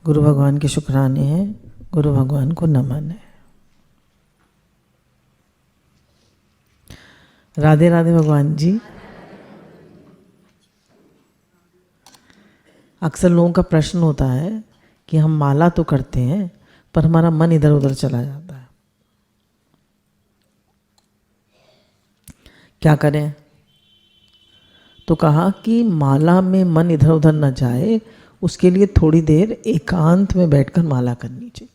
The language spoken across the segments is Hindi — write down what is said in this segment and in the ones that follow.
गुरु भगवान के शुक्राने हैं, गुरु भगवान को नमन है। राधे राधे भगवान जी। अक्सर लोगों का प्रश्न होता है कि हम माला तो करते हैं पर हमारा मन इधर उधर चला जाता है, क्या करें? तो कहा कि माला में मन इधर उधर न जाए, उसके लिए थोड़ी देर एकांत में बैठकर माला करनी चाहिए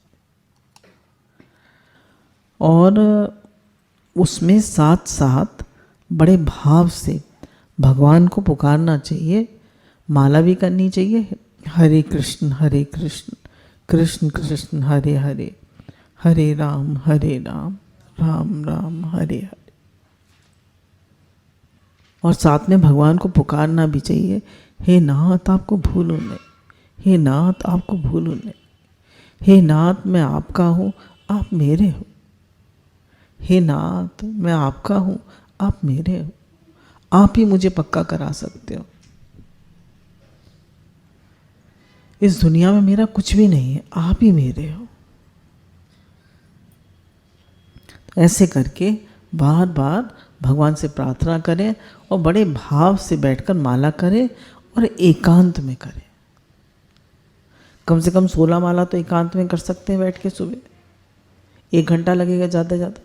और उसमें साथ साथ बड़े भाव से भगवान को पुकारना चाहिए। माला भी करनी चाहिए, हरे कृष्ण कृष्ण कृष्ण हरे हरे, हरे राम राम राम हरे हरे। और साथ में भगवान को पुकारना भी चाहिए, हे नाथ आपको भूलूं नहीं, हे नाथ आपको भूलूं नहीं, हे नाथ मैं आपका हूँ आप मेरे हो, हे नाथ मैं आपका हूँ आप मेरे हो, आप ही मुझे पक्का करा सकते हो। इस दुनिया में मेरा कुछ भी नहीं है, आप ही मेरे हो। तो ऐसे करके बार बार भगवान से प्रार्थना करें और बड़े भाव से बैठकर माला करें और एकांत में करें। कम से कम 16 माला तो एकांत में कर सकते हैं बैठ के। सुबह 1 घंटा लगेगा ज़्यादा ज़्यादा,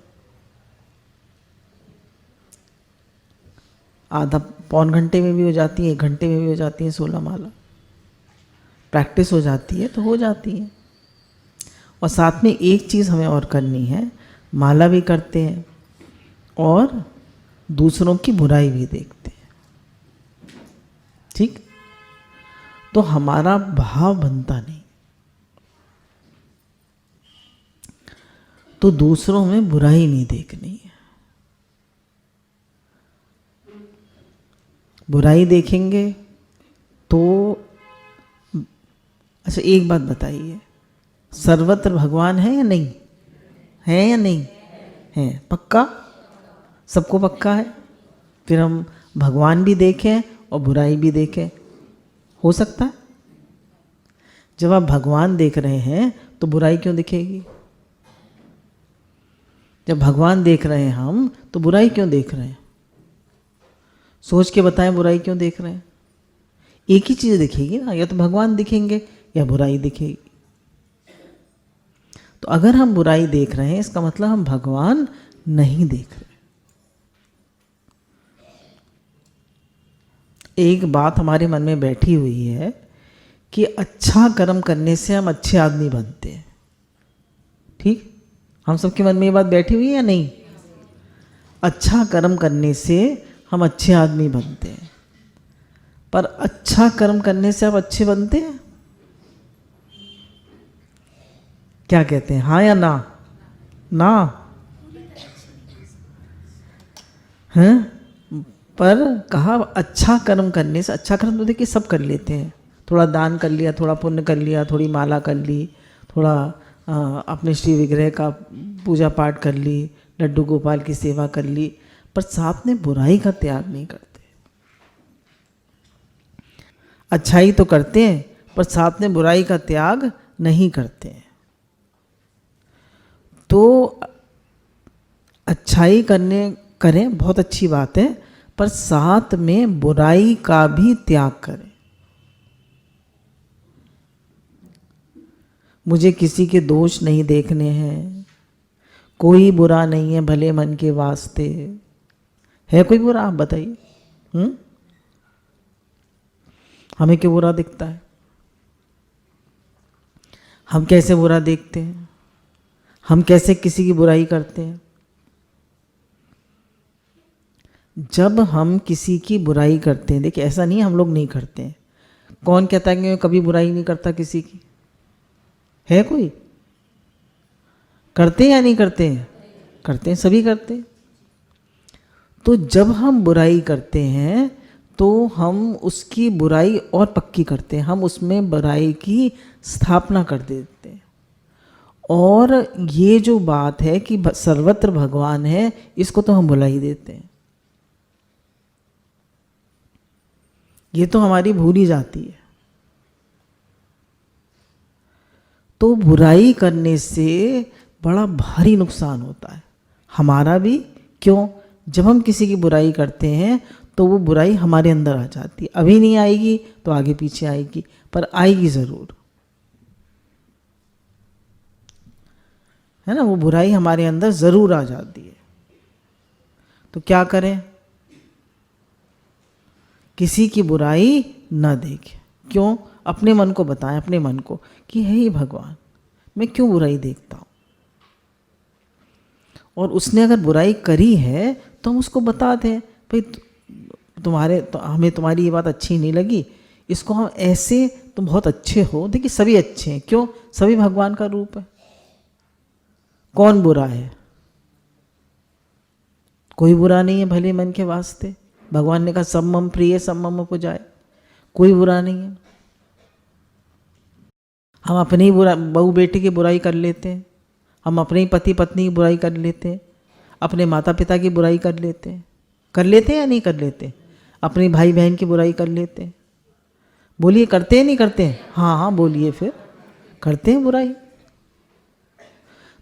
आधा पौन घंटे में भी हो जाती है, 1 घंटे में भी हो जाती है 16 माला। प्रैक्टिस हो जाती है तो हो जाती है। और साथ में एक चीज़ हमें और करनी है, माला भी करते हैं और दूसरों की बुराई भी देखते हैं, ठीक? तो हमारा भाव बनता नहीं, तो दूसरों में बुराई नहीं देखनी है। बुराई देखेंगे तो अच्छा एक बात बताइए, सर्वत्र भगवान है या नहीं है? या नहीं है? पक्का? सबको पक्का है? फिर हम भगवान भी देखें और बुराई भी देखें, हो सकता है? जब आप भगवान देख रहे हैं तो बुराई क्यों दिखेगी? जब भगवान देख रहे हैं हम तो बुराई क्यों देख रहे हैं? सोच के बताएं, बुराई क्यों देख रहे हैं? एक ही चीज़ दिखेगी ना, या तो भगवान दिखेंगे या बुराई दिखेगी। तो अगर हम बुराई देख रहे हैं इसका मतलब हम भगवान नहीं देख रहे। एक बात हमारे मन में बैठी हुई है कि अच्छा कर्म करने से हम अच्छे आदमी बनते हैं, ठीक? हम सबके मन में ये बात बैठी हुई है या नहीं? अच्छा कर्म करने से हम अच्छे आदमी बनते हैं, पर अच्छा कर्म करने से आप अच्छे बनते हैं? क्या कहते हैं, हाँ या ना? ना हैं? पर कहा अच्छा कर्म करने से, अच्छा कर्म तो देखिए सब कर लेते हैं, थोड़ा दान कर लिया, थोड़ा पुण्य कर लिया, थोड़ी माला कर ली, थोड़ा अपने श्री विग्रह का पूजा पाठ कर ली, लड्डू गोपाल की सेवा कर ली, पर साथ में बुराई का त्याग नहीं करते। अच्छाई तो करते हैं पर साथ में बुराई का त्याग नहीं करते हैं। तो अच्छाई करें बहुत अच्छी बात है, पर साथ में बुराई का भी त्याग करें। मुझे किसी के दोष नहीं देखने हैं, कोई बुरा नहीं है भले मन के वास्ते। है कोई बुरा? आप बताइए। हमें क्यों बुरा दिखता है? हम कैसे बुरा देखते हैं? हम कैसे किसी की बुराई करते हैं? जब हम किसी की बुराई करते हैं, देखिए ऐसा नहीं हम लोग नहीं करते हैं। कौन कहता है कि मैं कभी बुराई नहीं करता किसी की? है कोई? करते हैं या नहीं करते हैं? करते हैं, सभी करते हैं। तो जब हम बुराई करते हैं तो हम उसकी बुराई और पक्की करते हैं, हम उसमें बुराई की स्थापना कर देते हैं। और ये जो बात है कि सर्वत्र भगवान है, इसको तो हम भुला ही देते हैं। ये तो हमारी भूल ही जाती है। तो बुराई करने से बड़ा भारी नुकसान होता है हमारा भी। क्यों? जब हम किसी की बुराई करते हैं तो वो बुराई हमारे अंदर आ जाती है। अभी नहीं आएगी तो आगे पीछे आएगी, पर आएगी ज़रूर, है ना। वो बुराई हमारे अंदर ज़रूर आ जाती है। तो क्या करें? किसी की बुराई न देखें। क्यों? अपने मन को बताएं, अपने मन को कि हे भगवान, मैं क्यों बुराई देखता हूँ। और उसने अगर बुराई करी है तो हम उसको बता दें, भाई हमें तुम्हारी ये बात अच्छी नहीं लगी, इसको हम ऐसे, तुम बहुत अच्छे हो। देखिए सभी अच्छे हैं, क्यों? सभी भगवान का रूप है। कौन बुरा है? कोई बुरा नहीं है भले मन के वास्ते। भगवान ने कहा सब मम प्रिय सब मम पुजाए, कोई बुरा नहीं है। हम अपने ही बहू बेटी की बुराई कर लेते हैं, हम अपने ही पति पत्नी की बुराई कर लेते हैं, अपने माता पिता की बुराई कर लेते हैं। कर लेते हैं या नहीं कर लेते? अपने भाई बहन की बुराई कर लेते हैं। बोलिए, करते हैं नहीं करते हैं? हाँ हाँ बोलिए, फिर करते हैं बुराई।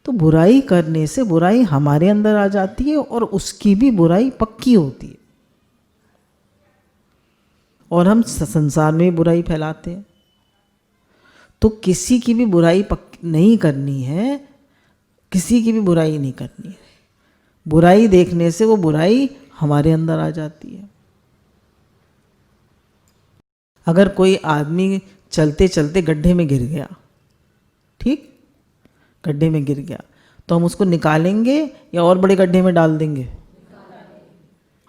तो बुराई करने से बुराई हमारे अंदर आ जाती है और उसकी भी बुराई पक्की होती है, और हम संसार में बुराई फैलाते हैं। तो किसी की भी बुराई नहीं करनी है, किसी की भी बुराई नहीं करनी है। बुराई देखने से वो बुराई हमारे अंदर आ जाती है। अगर कोई आदमी चलते चलते गड्ढे में गिर गया, ठीक, गड्ढे में गिर गया, तो हम उसको निकालेंगे या और बड़े गड्ढे में डाल देंगे?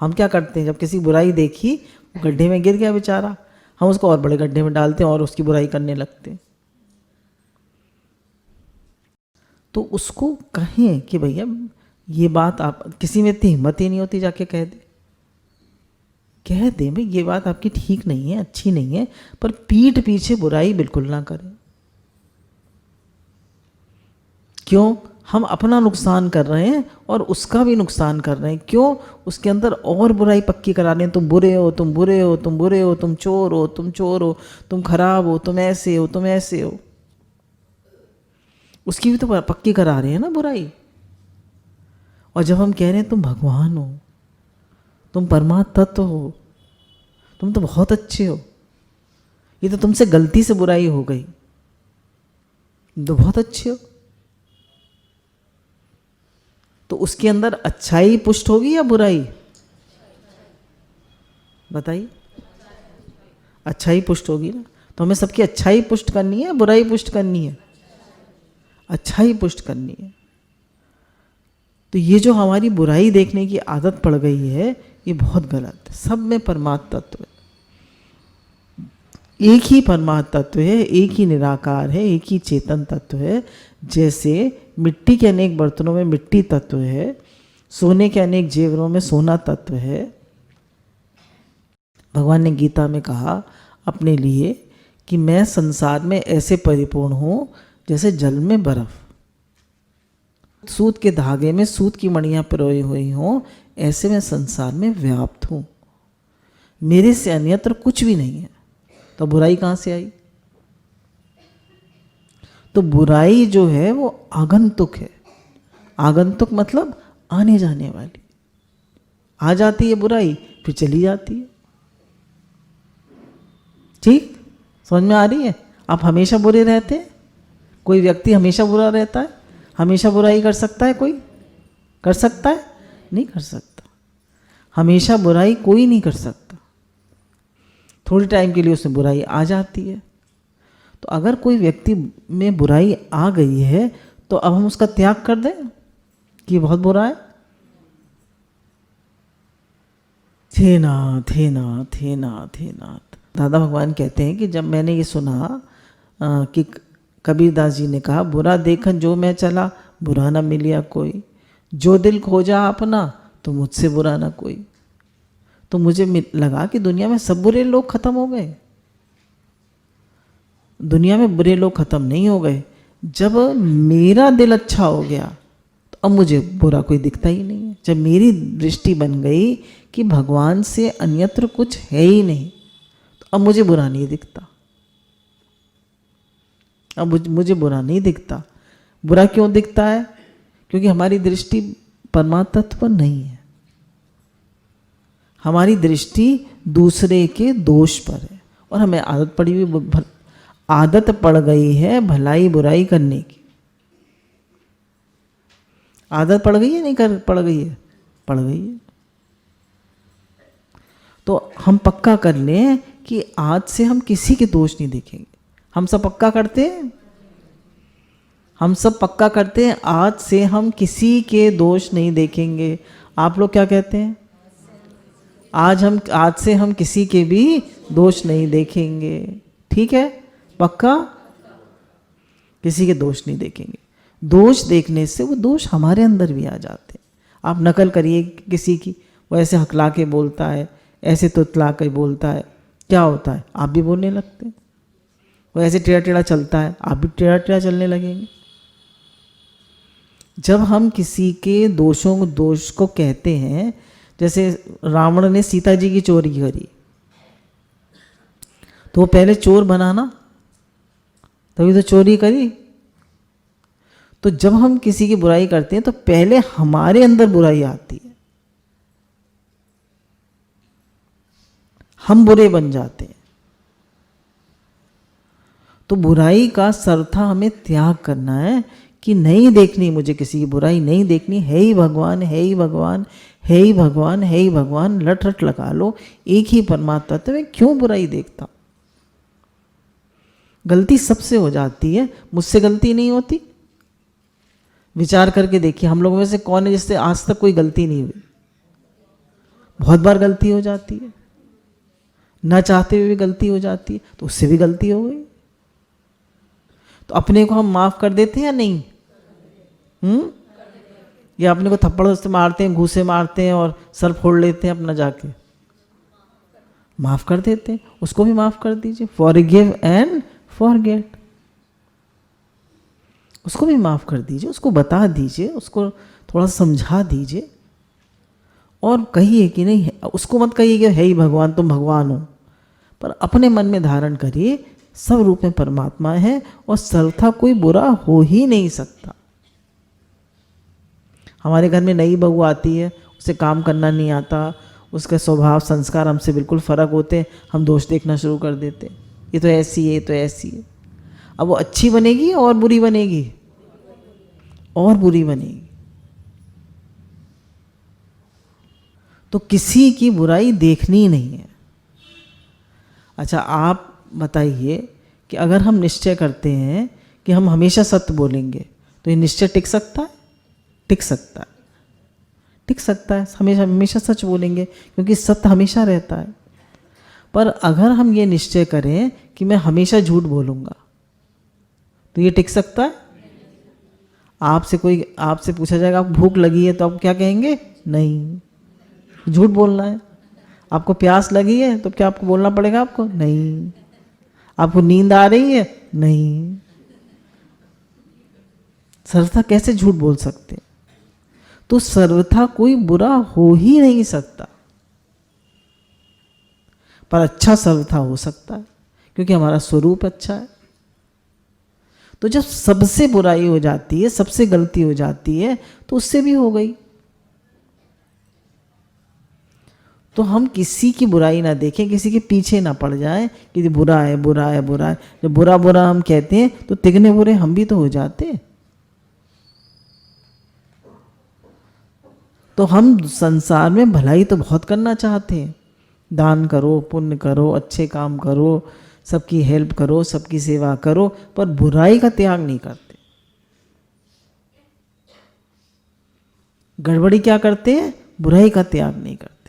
हम क्या करते हैं, जब किसी बुराई देखी, वो गड्ढे में गिर गया बेचारा, हम उसको और बड़े गड्ढे में डालते हैं और उसकी बुराई करने लगते हैं। तो उसको कहें कि भैया ये बात, आप किसी में इतनी हिम्मत ही नहीं होती जाके कह दे भाई ये बात आपकी ठीक नहीं है, अच्छी नहीं है, पर पीठ पीछे बुराई बिल्कुल ना करें। क्यों? हम अपना नुकसान कर रहे हैं और उसका भी नुकसान कर रहे हैं। क्यों? उसके अंदर और बुराई पक्की करा रहे हैं। तुम बुरे हो, तुम बुरे हो, तुम बुरे हो, तुम चोर हो, तुम चोर हो, तुम खराब हो, तुम ऐसे हो, तुम ऐसे हो। उसकी भी तो पक्की करा रहे हैं ना बुराई। और जब हम कह रहे हैं तुम भगवान हो, तुम परमात्मा तत्व हो, तुम तो बहुत अच्छे हो, ये तो तुमसे गलती से बुराई हो गई, तुम तो बहुत अच्छे हो, तो उसके अंदर अच्छाई पुष्ट होगी या बुराई? बताइए। अच्छाई पुष्ट होगी ना। तो हमें सबकी अच्छाई पुष्ट करनी है, बुराई पुष्ट करनी है? अच्छाई पुष्ट करनी है। तो ये जो हमारी बुराई देखने की आदत पड़ गई है, ये बहुत गलत है। सब में परमात्मा तत्व है, एक ही परमात्मा तत्व है, एक ही निराकार है, एक ही चेतन तत्व है। जैसे मिट्टी के अनेक बर्तनों में मिट्टी तत्व है, सोने के अनेक जेवरों में सोना तत्व है। भगवान ने गीता में कहा अपने लिए कि मैं संसार में ऐसे परिपूर्ण हूँ जैसे जल में बर्फ, सूत के धागे में सूत की मणियाँ पिरोई हुई हों, ऐसे मैं संसार में व्याप्त हूँ, मेरे से अन्यत्र कुछ भी नहीं है। तो बुराई कहाँ से आई? तो बुराई जो है वो आगंतुक है। आगंतुक मतलब आने जाने वाली। आ जाती है बुराई, फिर चली जाती है। ठीक, समझ में आ रही है? आप हमेशा बुरे रहते हैं? कोई व्यक्ति हमेशा बुरा रहता है? हमेशा बुराई कर सकता है कोई? कर सकता है? नहीं कर सकता। हमेशा बुराई कोई नहीं कर सकता। थोड़ी टाइम के लिए उसमें बुराई आ जाती है। तो अगर कोई व्यक्ति में बुराई आ गई है तो अब हम उसका त्याग कर दें कि बहुत बुरा है? थे नाथ, थे नाथ, थे नाथ, थे नाथ। दादा भगवान कहते हैं कि जब मैंने ये सुना कि कबीरदास जी ने कहा, बुरा देखन जो मैं चला, बुरा ना मिलिया कोई, जो दिल खोजा अपना, तो मुझसे बुरा ना कोई। तो मुझे लगा कि दुनिया में सब बुरे लोग खत्म हो गए। दुनिया में बुरे लोग खत्म नहीं हो गए। जब मेरा दिल अच्छा हो गया तो अब मुझे बुरा कोई दिखता ही नहीं है। जब मेरी दृष्टि बन गई कि भगवान से अन्यत्र कुछ है ही नहीं, तो अब मुझे बुरा नहीं दिखता। अब मुझे बुरा नहीं दिखता। बुरा क्यों दिखता है? क्योंकि हमारी दृष्टि परमात्मा तत्व पर नहीं है, हमारी दृष्टि दूसरे के दोष पर है। और हमें आदत पड़ गई है भलाई बुराई करने की। आदत पड़ गई है, नहीं पड़ गई है? पड़ गई है। तो हम पक्का कर लें कि आज से हम किसी के दोष नहीं देखेंगे। हम सब पक्का करते हैं, हम सब पक्का करते हैं आज से हम किसी के दोष नहीं देखेंगे। आप लोग क्या कहते हैं? आज से हम किसी के भी दोष नहीं देखेंगे। ठीक है? पक्का? किसी के दोष नहीं देखेंगे। दोष देखने से वो दोष हमारे अंदर भी आ जाते हैं। आप नकल करिए किसी की, वो ऐसे हकला के बोलता है, ऐसे तुतला के बोलता है, क्या होता है? आप भी बोलने लगते हैं। वो ऐसे टेढ़ा टेढ़ा चलता है, आप भी टेढ़ा टेढ़ा चलने लगेंगे। जब हम किसी के दोष को कहते हैं, जैसे रावण ने सीता जी की चोरी करी, तो वो पहले चोर बना ना, तभी तो चोरी करी। तो जब हम किसी की बुराई करते हैं तो पहले हमारे अंदर बुराई आती है, हम बुरे बन जाते हैं। तो बुराई का सर्वथा हमें त्याग करना है कि नहीं देखनी, मुझे किसी की बुराई नहीं देखनी। है ही भगवान, है ही भगवान, है ही भगवान, है ही भगवान, लट रट लगा लो, एक ही परमात्मा तत्व में क्यों बुराई देखता? गलती सबसे हो जाती है, मुझसे गलती नहीं होती। विचार करके देखिए, हम लोगों में से कौन है जिससे आज तक कोई गलती नहीं हुई? बहुत बार गलती हो जाती है, ना चाहते हुए भी गलती हो जाती है, तो उससे भी गलती हो गई। तो अपने को हम माफ कर देते हैं या नहीं? या अपने को थप्पड़ से मारते हैं, घूसे मारते हैं और सर फोड़ लेते हैं अपना जाके? माफ कर देते हैं, उसको भी माफ कर दीजिए। फॉरगिव एंड फॉरगेट, उसको भी माफ कर दीजिए, उसको बता दीजिए, उसको थोड़ा समझा दीजिए और कहिए कि नहीं, उसको मत कहिए कि है ही भगवान, तुम भगवान हो, पर अपने मन में धारण करिए सब रूप में परमात्मा है और सर्वथा कोई बुरा हो ही नहीं सकता। हमारे घर में नई बहू आती है, उसे काम करना नहीं आता, उसके स्वभाव संस्कार हमसे बिल्कुल फ़र्क होते हैं, हम दोष देखना शुरू कर देते, ये तो ऐसी है, ये तो ऐसी है। अब वो अच्छी बनेगी और बुरी बनेगी? और बुरी बनेगी। तो किसी की बुराई देखनी नहीं है। अच्छा, आप बताइए कि अगर हम निश्चय करते हैं कि हम हमेशा सत्य बोलेंगे, तो ये निश्चय टिक सकता है? टिक सकता है, टिक सकता है। हमेशा सच बोलेंगे क्योंकि सत्य हमेशा रहता है। पर अगर हम ये निश्चय करें कि मैं हमेशा झूठ बोलूँगा, तो ये टिक सकता है? आपसे पूछा जाएगा आपको भूख लगी है, तो आप क्या कहेंगे? नहीं, झूठ बोलना है। आपको प्यास लगी है, तो क्या आपको बोलना पड़ेगा? आपको नहीं। आपको नींद आ रही है? नहीं। सर्वथा कैसे झूठ बोल सकते? तो सर्वथा कोई बुरा हो ही नहीं सकता, पर अच्छा सर्वथा हो सकता है क्योंकि हमारा स्वरूप अच्छा है। तो जब सबसे बुराई हो जाती है, सबसे गलती हो जाती है, तो उससे भी हो गई। तो हम किसी की बुराई ना देखें, किसी के पीछे ना पड़ जाएं कि बुरा है, बुरा है, बुरा है। जब बुरा बुरा हम कहते हैं तो तिगने बुरे हम भी तो हो जाते हैं। तो हम संसार में भलाई तो बहुत करना चाहते हैं, दान करो, पुण्य करो, अच्छे काम करो, सबकी हेल्प करो, सबकी सेवा करो, पर बुराई का त्याग नहीं करते। गड़बड़ी क्या करते हैं? बुराई का त्याग नहीं करते।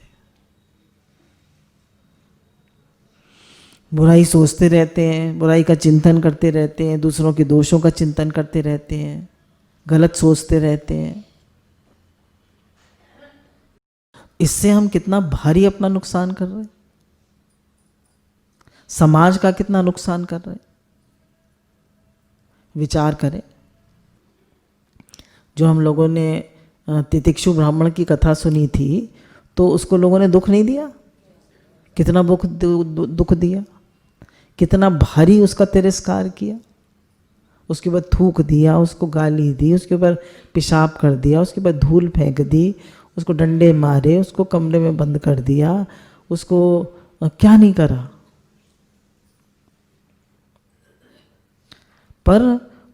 बुराई सोचते रहते हैं, बुराई का चिंतन करते रहते हैं, दूसरों के दोषों का चिंतन करते रहते हैं, गलत सोचते रहते हैं। इससे हम कितना भारी अपना नुकसान कर रहे हैं, समाज का कितना नुकसान कर रहे हैं। विचार करें, जो हम लोगों ने तितिक्षु ब्राह्मण की कथा सुनी थी, तो उसको लोगों ने दुख नहीं दिया? कितना दुख दिया, कितना भारी उसका तिरस्कार किया। उसके बाद थूक दिया, उसको गाली दी, उसके ऊपर पेशाब कर दिया, उसके बाद धूल फेंक दी, उसको डंडे मारे, उसको कमरे में बंद कर दिया, उसको क्या नहीं करा। पर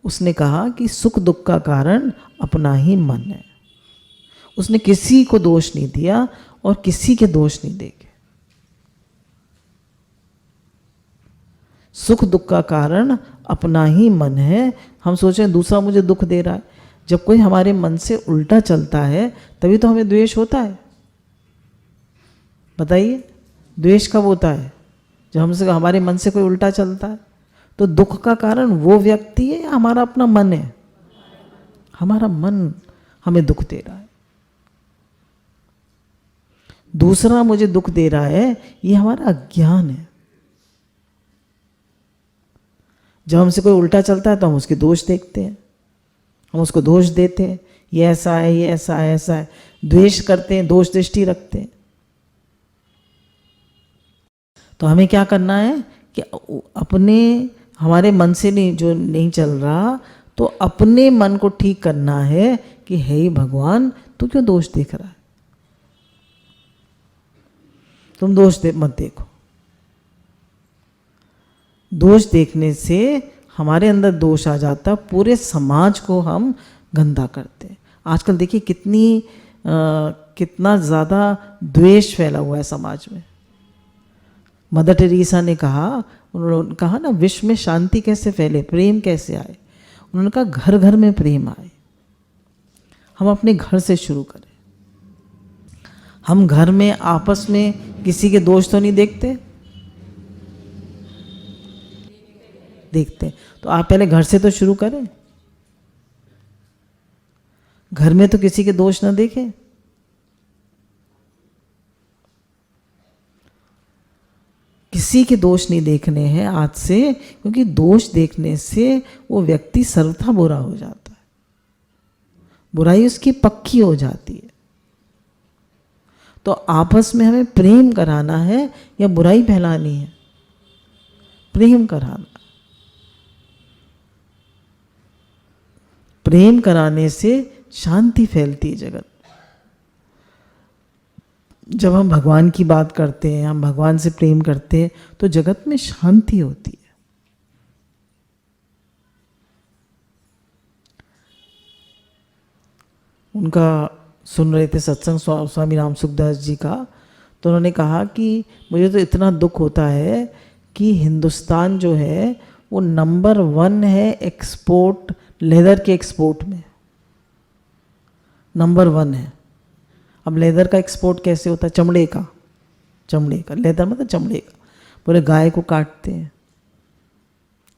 उसने कहा कि सुख दुख का कारण अपना ही मन है। उसने किसी को दोष नहीं दिया और किसी के दोष नहीं देखे। सुख दुख का कारण अपना ही मन है। हम सोचें दूसरा मुझे दुख दे रहा है, जब कोई हमारे मन से उल्टा चलता है तभी तो हमें द्वेष होता है। बताइए, द्वेष कब होता है? जब हमसे हमारे मन से कोई उल्टा चलता है। तो दुख का कारण वो व्यक्ति है या हमारा अपना मन है? हमारा मन हमें दुख दे रहा है। दूसरा मुझे दुख दे रहा है, ये हमारा अज्ञान है। जब हमसे कोई उल्टा चलता है तो हम उसके दोष देखते हैं, हम उसको दोष देते हैं, ये ऐसा है, ये ऐसा है, ऐसा है, द्वेष करते हैं, दोष दृष्टि रखते हैं। तो हमें क्या करना है कि अपने हमारे मन से नहीं जो नहीं चल रहा, तो अपने मन को ठीक करना है कि हे भगवान तू क्यों दोष देख रहा है? तुम दोष मत देखो। दोष देखने से हमारे अंदर दोष आ जाता, पूरे समाज को हम गंदा करते हैं। आजकल देखिए कितना ज़्यादा द्वेष फैला हुआ है समाज में। मदर टेरेसा ने कहा, उन्होंने कहा ना, विश्व में शांति कैसे फैले, प्रेम कैसे आए। उन्होंने कहा घर घर में प्रेम आए। हम अपने घर से शुरू करें। हम घर में आपस में किसी के दोष तो नहीं देखते? देखते। तो आप पहले घर से तो शुरू करें। घर में तो किसी के दोष ना देखें। किसी के दोष नहीं देखने हैं आज से, क्योंकि दोष देखने से वो व्यक्ति सर्वथा बुरा हो जाता है, बुराई उसकी पक्की हो जाती है। तो आपस में हमें प्रेम कराना है या बुराई फैलानी है? प्रेम कराना। प्रेम कराने से शांति फैलती है जगत। जब हम भगवान की बात करते हैं, हम भगवान से प्रेम करते हैं, तो जगत में शांति होती है। उनका सुन रहे थे सत्संग स्वामी राम सुखदास जी का, तो उन्होंने कहा कि मुझे तो इतना दुख होता है कि हिंदुस्तान जो है वो नंबर 1 है एक्सपोर्ट, लेदर के एक्सपोर्ट में नंबर 1 है। अब लेदर का एक्सपोर्ट कैसे होता है? चमड़े का लेदर मतलब चमड़े का। पूरे गाय को काटते हैं,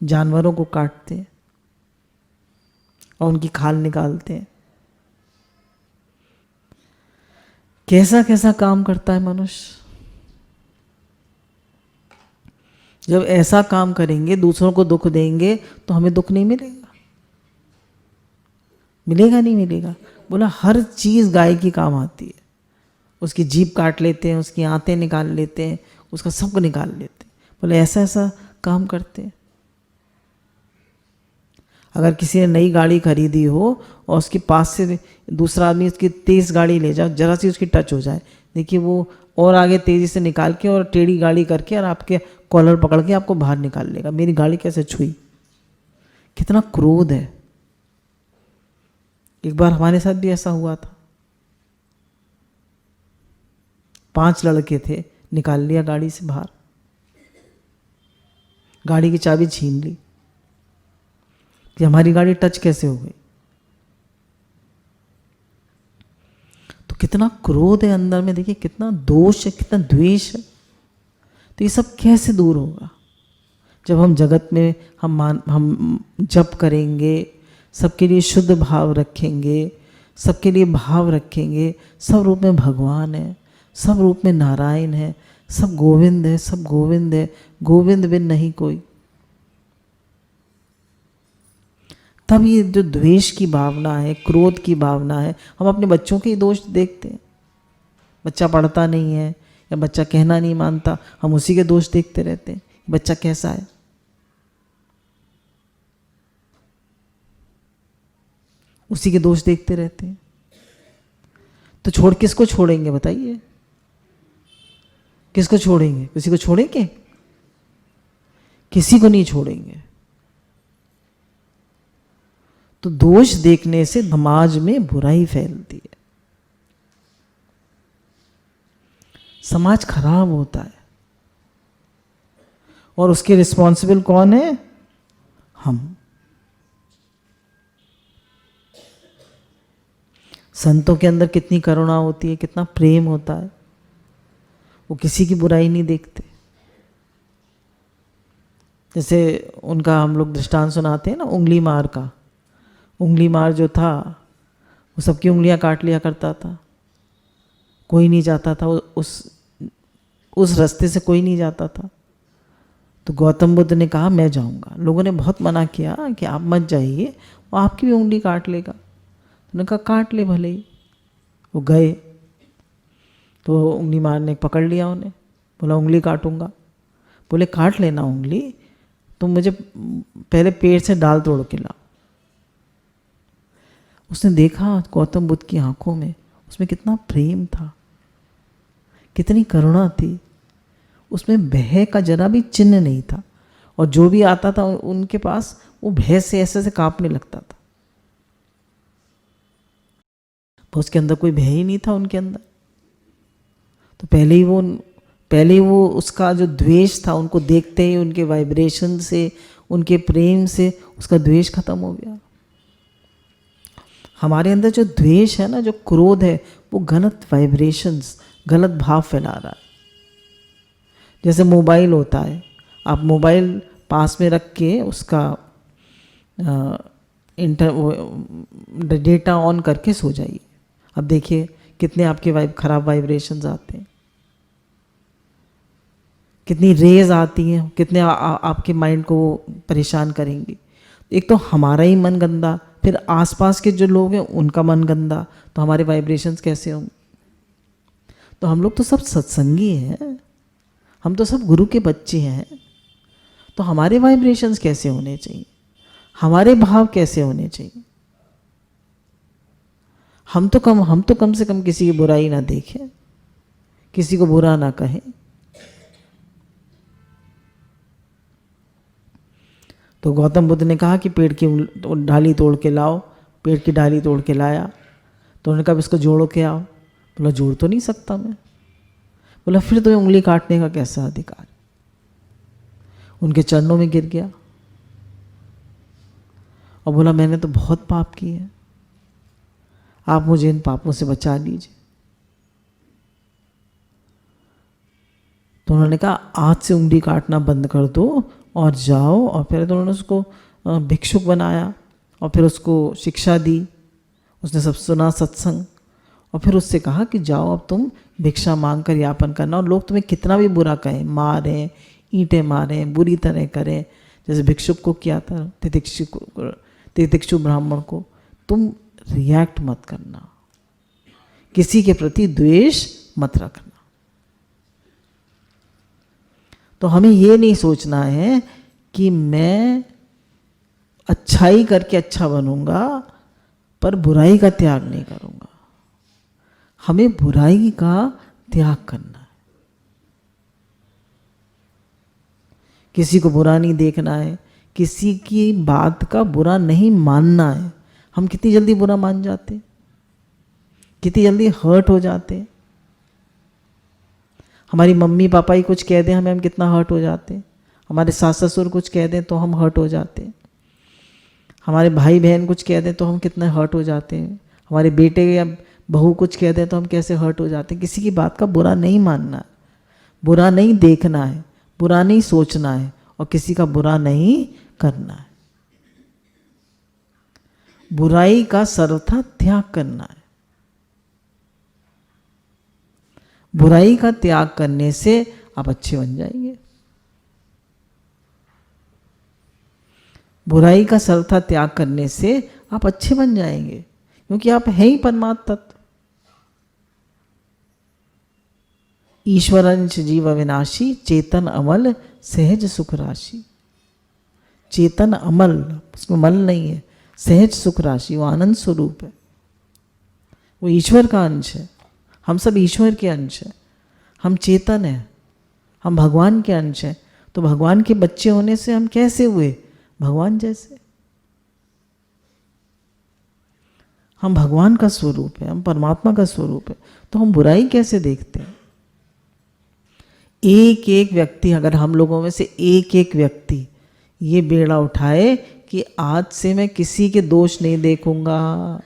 जानवरों को काटते हैं और उनकी खाल निकालते हैं। कैसा कैसा काम करता है मनुष्य। जब ऐसा काम करेंगे, दूसरों को दुख देंगे, तो हमें दुख नहीं मिलेगा? मिलेगा नहीं मिलेगा? बोला हर चीज़ गाय की काम आती है। उसकी जीभ काट लेते हैं, उसकी आंतें निकाल लेते हैं, उसका सब निकाल लेते हैं। बोले ऐसा ऐसा काम करते हैं। अगर किसी ने नई गाड़ी खरीदी हो और उसके पास से दूसरा आदमी उसकी तेज़ गाड़ी ले जाओ, जरा सी उसकी टच हो जाए, देखिए वो और आगे तेज़ी से निकाल के और टेढ़ी गाड़ी करके और आपके कॉलर पकड़ के आपको बाहर निकाल लेगा। मेरी गाड़ी कैसे छुई? कितना क्रोध है। एक बार हमारे साथ भी ऐसा हुआ था। 5 लड़के थे, निकाल लिया गाड़ी से बाहर, गाड़ी की चाबी छीन ली कि हमारी गाड़ी टच कैसे हो गई। तो कितना क्रोध है अंदर में, देखिए कितना दोष है, कितना द्वेष है। तो ये सब कैसे दूर होगा? जब हम जगत में हम जप करेंगे, सबके लिए शुद्ध भाव रखेंगे, सबके लिए भाव रखेंगे, सब रूप में भगवान है, सब रूप में नारायण है, सब गोविंद है, सब गोविंद है, गोविंद बिन नहीं कोई। तब ये जो द्वेष की भावना है, क्रोध की भावना है, हम अपने बच्चों के ही दोष देखते हैं। बच्चा पढ़ता नहीं है या बच्चा कहना नहीं मानता, हम उसी के दोष देखते रहते हैं। बच्चा कैसा है? उसी के दोष देखते रहते हैं। तो किसको छोड़ेंगे बताइए? किसको छोड़ेंगे? किसी को छोड़ेंगे? किसी को नहीं छोड़ेंगे। तो दोष देखने से समाज में बुराई फैलती है, समाज खराब होता है। और उसके रिस्पॉन्सिबल कौन है? हम। संतों के अंदर कितनी करुणा होती है, कितना प्रेम होता है, वो किसी की बुराई नहीं देखते। जैसे उनका हम लोग दृष्टांत सुनाते हैं ना, उंगली मार का। उंगली मार जो था वो सबकी उंगलियां काट लिया करता था, कोई नहीं जाता था उस रास्ते से, कोई नहीं जाता था। तो गौतम बुद्ध ने कहा मैं जाऊंगा। लोगों ने बहुत मना किया कि आप मत जाइए, वो आपकी भी उंगली काट लेगा। उन्होंने कहा काट ले भले ही। वो गए तो उंगली मारने पकड़ लिया उन्हें, बोला उंगली काटूंगा। बोले काट लेना उंगली, तुम मुझे पहले पेड़ से डाल तोड़ के लाओ। उसने देखा गौतम बुद्ध की आंखों में, उसमें कितना प्रेम था, कितनी करुणा थी, उसमें भय का जरा भी चिन्ह नहीं था। और जो भी आता था उनके पास, वो भय से ऐसे ऐसे कांपने लगता था। तो उसके अंदर कोई भय ही नहीं था उनके अंदर। तो पहले ही वो उसका जो द्वेष था, उनको देखते ही उनके वाइब्रेशन से, उनके प्रेम से उसका द्वेष खत्म हो गया। हमारे अंदर जो द्वेष है ना, जो क्रोध है, वो गलत वाइब्रेशंस, गलत भाव फैला रहा है। जैसे मोबाइल होता है, आप मोबाइल पास में रख के उसका डेटा ऑन करके सो जाइए। अब देखिए कितने आपके खराब वाइब्रेशंस आते हैं, कितनी रेज आती हैं, कितने आपके माइंड को परेशान करेंगी। एक तो हमारा ही मन गंदा, फिर आसपास के जो लोग हैं उनका मन गंदा, तो हमारे वाइब्रेशंस कैसे होंगे? तो हम लोग तो सब सत्संगी हैं, हम तो सब गुरु के बच्चे हैं, तो हमारे वाइब्रेशंस कैसे होने चाहिए, हमारे भाव कैसे होने चाहिए? हम तो कम से कम किसी की बुराई ना देखें, किसी को बुरा ना कहें। तो गौतम बुद्ध ने कहा कि पेड़ की डाली तोड़ के लाओ। पेड़ की डाली तोड़ के लाया। तो उन्होंने कहा इसको जोड़ो के आओ। बोला जोड़ तो नहीं सकता मैं। बोला फिर तुम्हें उंगली काटने का कैसा अधिकार? उनके चरणों में गिर गया और बोला मैंने तो बहुत पाप किए हैं, आप मुझे इन पापों से बचा लीजिए। तो उन्होंने कहा आज से उंगली काटना बंद कर दो और जाओ। और फिर तो उन्होंने उसको भिक्षुक बनाया और फिर उसको शिक्षा दी। उसने सब सुना सत्संग, और फिर उससे कहा कि जाओ अब तुम भिक्षा मांग कर यापन करना, और लोग तुम्हें कितना भी बुरा कहें, मारें, ईंटें मारें, बुरी तरह करें, जैसे भिक्षुक को किया था तितिक्षु ब्राह्मण को, तुम रिएक्ट मत करना, किसी के प्रति द्वेष मत रखना। तो हमें ये नहीं सोचना है कि मैं अच्छाई करके अच्छा बनूंगा पर बुराई का त्याग नहीं करूंगा। हमें बुराई का त्याग करना है, किसी को बुरा नहीं देखना है, किसी की बात का बुरा नहीं मानना है। हम कितनी जल्दी बुरा मान जाते हैं, कितनी जल्दी हर्ट हो जाते हैं। हमारी मम्मी पापा ही कुछ कह दें हमें, हम कितना हर्ट हो जाते हैं। हमारे सास ससुर कुछ कह दें तो हम हर्ट हो जाते हैं। हमारे भाई बहन कुछ कह दें तो हम कितने हर्ट हो जाते हैं। हमारे बेटे या बहू कुछ कह दें तो हम कैसे hurt हो जाते हैं। किसी की बात का बुरा नहीं मानना है, बुरा नहीं देखना है, बुरा नहीं सोचना है और किसी का बुरा नहीं करना है। बुराई का सर्वथा त्याग करना है। बुराई का त्याग करने से आप अच्छे बन जाएंगे। बुराई का सर्वथा त्याग करने से आप अच्छे बन जाएंगे, क्योंकि आप हैं ही परमात्मा तत्व। ईश्वरंच जीव अविनाशी, चेतन अमल सहज सुख राशि। चेतन अमल, उसमें मल नहीं है, सहज सुख राशि, वो आनंद स्वरूप है, वो ईश्वर का अंश है। हम सब ईश्वर के अंश हैं, हम चेतन हैं, हम भगवान के अंश हैं। तो भगवान के बच्चे होने से हम कैसे हुए? भगवान जैसे। हम भगवान का स्वरूप है, हम परमात्मा का स्वरूप है। तो हम बुराई कैसे देखते हैं? एक एक व्यक्ति, अगर हम लोगों में से एक एक व्यक्ति ये बेड़ा उठाए कि आज से मैं किसी के दोष नहीं देखूंगा,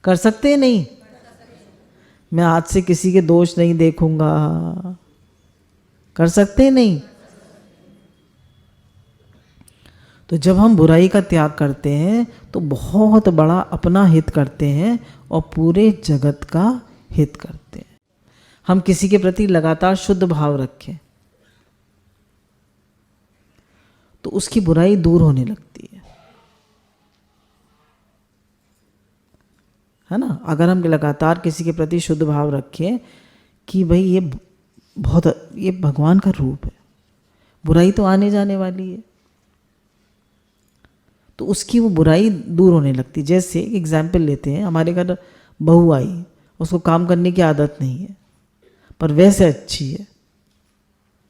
कर सकते हैं नहीं? मैं आज से किसी के दोष नहीं देखूंगा, कर सकते हैं नहीं? तो जब हम बुराई का त्याग करते हैं तो बहुत बड़ा अपना हित करते हैं और पूरे जगत का हित करते हैं। हम किसी के प्रति लगातार शुद्ध भाव रखें तो उसकी बुराई दूर होने लगती है ना। अगर हम लगातार किसी के प्रति शुद्ध भाव रखें कि भाई ये भगवान का रूप है, बुराई तो आने जाने वाली है, तो उसकी वो बुराई दूर होने लगती। जैसे एक एग्जाम्पल लेते हैं, हमारे घर बहू आई, उसको काम करने की आदत नहीं है पर वैसे अच्छी है।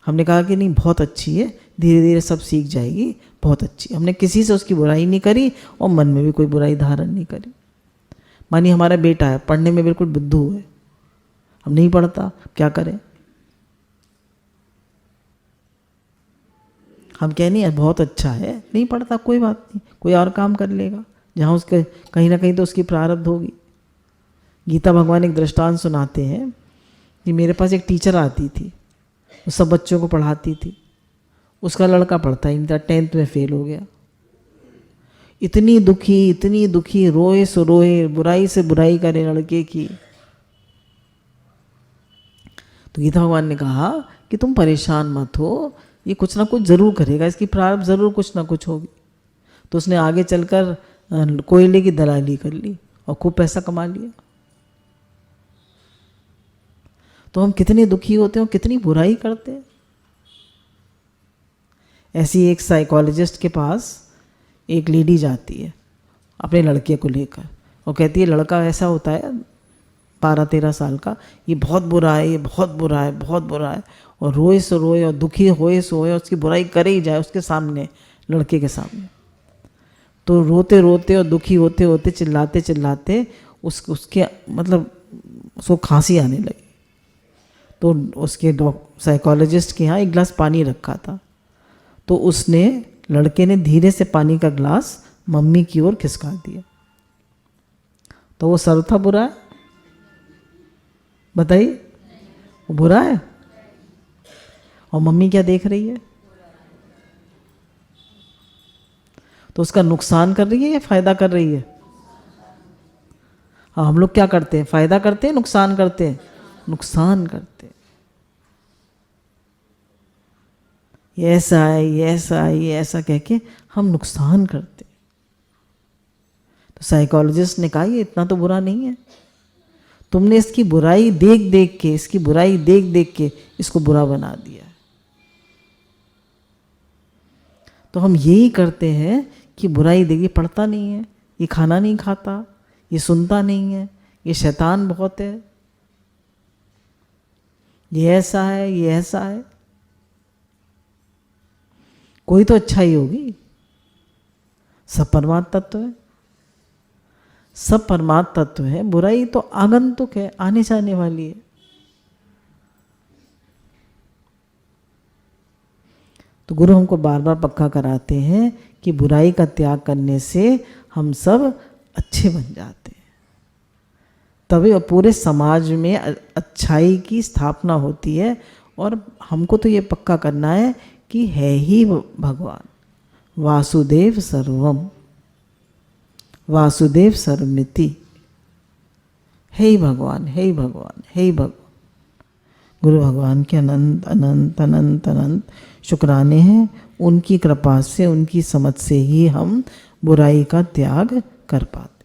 हमने कहा कि नहीं बहुत अच्छी है, धीरे धीरे सब सीख जाएगी, बहुत अच्छी। हमने किसी से उसकी बुराई नहीं करी और मन में भी कोई बुराई धारण नहीं करी। मानिए हमारा बेटा है, पढ़ने में बिल्कुल बुद्धू है, हम नहीं पढ़ता, क्या करें? हम कह नहीं बहुत अच्छा है, नहीं पढ़ता, कोई बात नहीं, कोई और काम कर लेगा, जहाँ उसके कहीं ना कहीं तो उसकी प्रारब्ध होगी। गीता भगवान एक दृष्टांत सुनाते हैं कि मेरे पास एक टीचर आती थी, वो सब बच्चों को पढ़ाती थी, उसका लड़का पढ़ता ही नहीं था, 10th में फेल हो गया। इतनी दुखी, रोए सो रोए, बुराई से बुराई करे लड़के की। तो गीता भगवान ने कहा कि तुम परेशान मत हो, ये कुछ ना कुछ जरूर करेगा, इसकी प्रारब्ध जरूर कुछ ना कुछ होगी। तो उसने आगे चलकर कोयले की दलाली कर ली और खूब पैसा कमा लिया। तो हम कितने दुखी होते हैं, कितनी बुराई करते हैं। ऐसी एक साइकोलॉजिस्ट के पास एक लेडी जाती है अपने लड़के को लेकर और कहती है लड़का ऐसा होता है 12-13 साल का, ये बहुत बुरा है, ये बहुत बुरा है, बहुत बुरा है, और रोए सो रोए और दुखी होए सो होए, उसकी बुराई करे ही जाए उसके सामने, लड़के के सामने। तो रोते रोते और दुखी होते होते चिल्लाते चिल्लाते उसके मतलब उसको खांसी आने लगी। तो उसके साइकोलॉजिस्ट के यहाँ एक गिलास पानी रखा था, तो उसने लड़के ने धीरे से पानी का गिलास मम्मी की ओर खिसका दिया। तो वो सर्व था बुरा है? बताइए, वो बुरा है? और मम्मी क्या देख रही है? तो उसका नुकसान कर रही है या फायदा कर रही है? हाँ, हम लोग क्या करते हैं, फायदा करते हैं, नुकसान करते हैं? नुकसान करते हैं। ये ऐसा है, ये ऐसा है, ये ऐसा कह के हम नुकसान करते हैं। तो साइकोलॉजिस्ट ने कहा ये इतना तो बुरा नहीं है, तुमने इसकी बुराई देख देख के, इसकी बुराई देख देख के इसको बुरा बना दिया। तो हम यही करते हैं कि बुराई देखिए, पढ़ता नहीं है, ये खाना नहीं खाता, ये सुनता नहीं है, ये शैतान बहुत है, ये ऐसा है, ये ऐसा है। कोई तो अच्छा ही होगी, सब परमात्मा तत्व है, सब परमात्मा तत्व है, बुराई तो आगंतुक है, आने जाने वाली है। तो गुरु हमको बार बार पक्का कराते हैं कि बुराई का त्याग करने से हम सब अच्छे बन जाते हैं, तभी पूरे समाज में अच्छाई की स्थापना होती है। और हमको तो ये पक्का करना है कि है ही भगवान, वासुदेव सर्वम, वासुदेव सर्वमिति, हे ही भगवान, हे ही भगवान, हे ही भगवान। गुरु भगवान के अनंत अनंत अनंत अनंत शुक्राने हैं। उनकी कृपा से, उनकी समझ से ही हम बुराई का त्याग कर पाते।